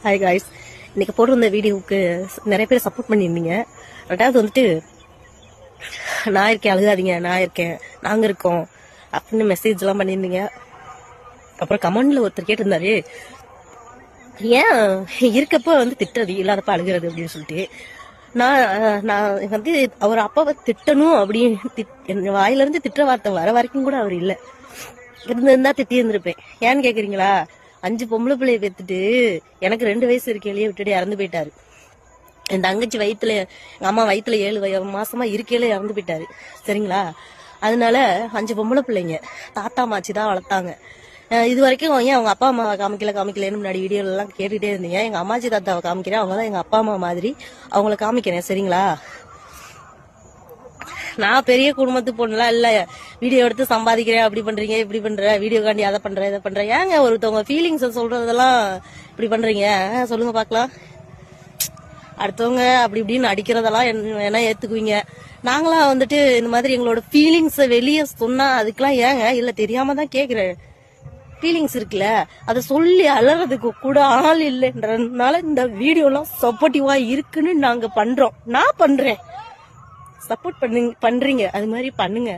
Hi guys, இன்னைக்கு போட்டிருந்த வீடியோவுக்கு நிறைய பேர் சப்போர்ட் பண்ணியிருந்தீங்க. ரெண்டாவது வந்துட்டு நான் இருக்கேன், அழுகாதீங்க, நான் இருக்கேன், நாங்க இருக்கோம் அப்படின்னு மெசேஜ் எல்லாம் பண்ணியிருந்தீங்க. அப்புறம் கமெண்ட்ல ஒருத்தர் கேட்டிருந்தாரு, ஏன் இருக்கப்ப வந்து திட்டுறது, இல்லாதப்ப அழுகிறது அப்படின்னு சொல்லிட்டு. நான் வந்து அவர் அப்பாவை திட்டணும் அப்படின்னு என் வாயில இருந்து திட்டுற வார்த்தை வர வரைக்கும் கூட அவர் இல்லை. இருந்திருந்தா திட்டி இருந்திருப்பேன். ஏன்னு கேக்குறீங்களா? 5 பொம்பளை பிள்ளைய பெத்துட்டு எனக்கு 2 வயசு இருக்கையிலேயே விட்டுட்டு இறந்து போயிட்டாரு. என் தங்கச்சி வயிற்றுல, எங்க அம்மா வயிற்றுல 7 மாசமா இருக்கையில இறந்து போயிட்டாரு. சரிங்களா? அதனால 5 பொம்பளை பிள்ளைங்க தாத்தா மாச்சி தான் வளர்த்தாங்க. இது வரைக்கும் ஏன் அவங்க அப்பா அம்மாவை காமிக்கலன்னு முன்னாடி வீடியோ எல்லாம் கேட்டுட்டே இருந்தீங்க. எங்க அம்மாச்சி தாத்தாவை காமிக்கிறேன், அவங்கதான் எங்க அப்பா அம்மா மாதிரி, அவங்கள காமிக்கிறேன். சரிங்களா? நான் பெரிய குடும்பத்து பொண்ணுலாம் இல்ல, வீடியோ எடுத்து சம்பாதிக்கிறேன், அப்படி பண்றீங்க, இப்படி பண்ற, வீடியோ காண்டி அதை பண்ற, இதை பண்ற. ஏங்க ஒருத்தவங்க ஃபீலிங்ஸ் சொல்றதெல்லாம் இப்படி பண்றீங்க? சொல்லுங்க பாக்கலாம். அடுத்தவங்க அப்படி இப்படின்னு அடிக்கிறதெல்லாம் என்ன ஏத்துக்குவீங்க? நாங்களாம் வந்துட்டு இந்த மாதிரி எங்களோட ஃபீலிங்ஸ வெளியே சொன்னா அதுக்கெல்லாம் ஏங்க இல்ல தெரியாம தான் கேக்குறேன். ஃபீலிங்ஸ் இருக்குல்ல, அதை சொல்லி அலறதுக்கு கூட ஆள் இல்லைன்றதுனால இந்த வீடியோ எல்லாம் சப்போர்ட்டிவா இருக்குன்னு நாங்க பண்றோம். நான் பண்றேன், சப்போர்ட் பண்றீங்க, அது மாதிரி பண்ணுங்க.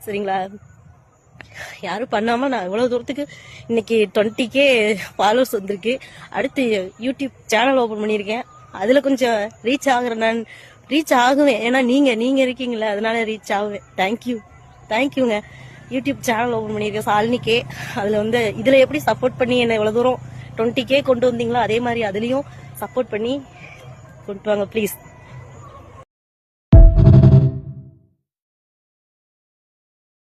சரிங்களா? யாரும் பண்ணாம நான் இவ்வளவு தூரத்துக்கு இன்னைக்கு 20K ஃபாலோவர்ஸ் வந்திருக்கு. அடுத்து யூடியூப் சேனல் ஓபன் பண்ணிருக்கேன். அதுல கொஞ்சம் ரீச் ஆகுறேன், நான் ரீச் ஆகுவேன். ஏன்னா நீங்க இருக்கீங்களா, அதனால ரீச் ஆகுவேன். தேங்க்யூங்க. யூடியூப் சேனல் ஓபன் பண்ணிருக்கேன், சாலினிக்கே. அதுல வந்து இதுல எப்படி சப்போர்ட் பண்ணி என்ன இவ்வளவு தூரம் 20K கொண்டு வந்தீங்களோ அதே மாதிரி அதுலயும் சப்போர்ட் பண்ணி கொண்டு வாங்க ப்ளீஸ்.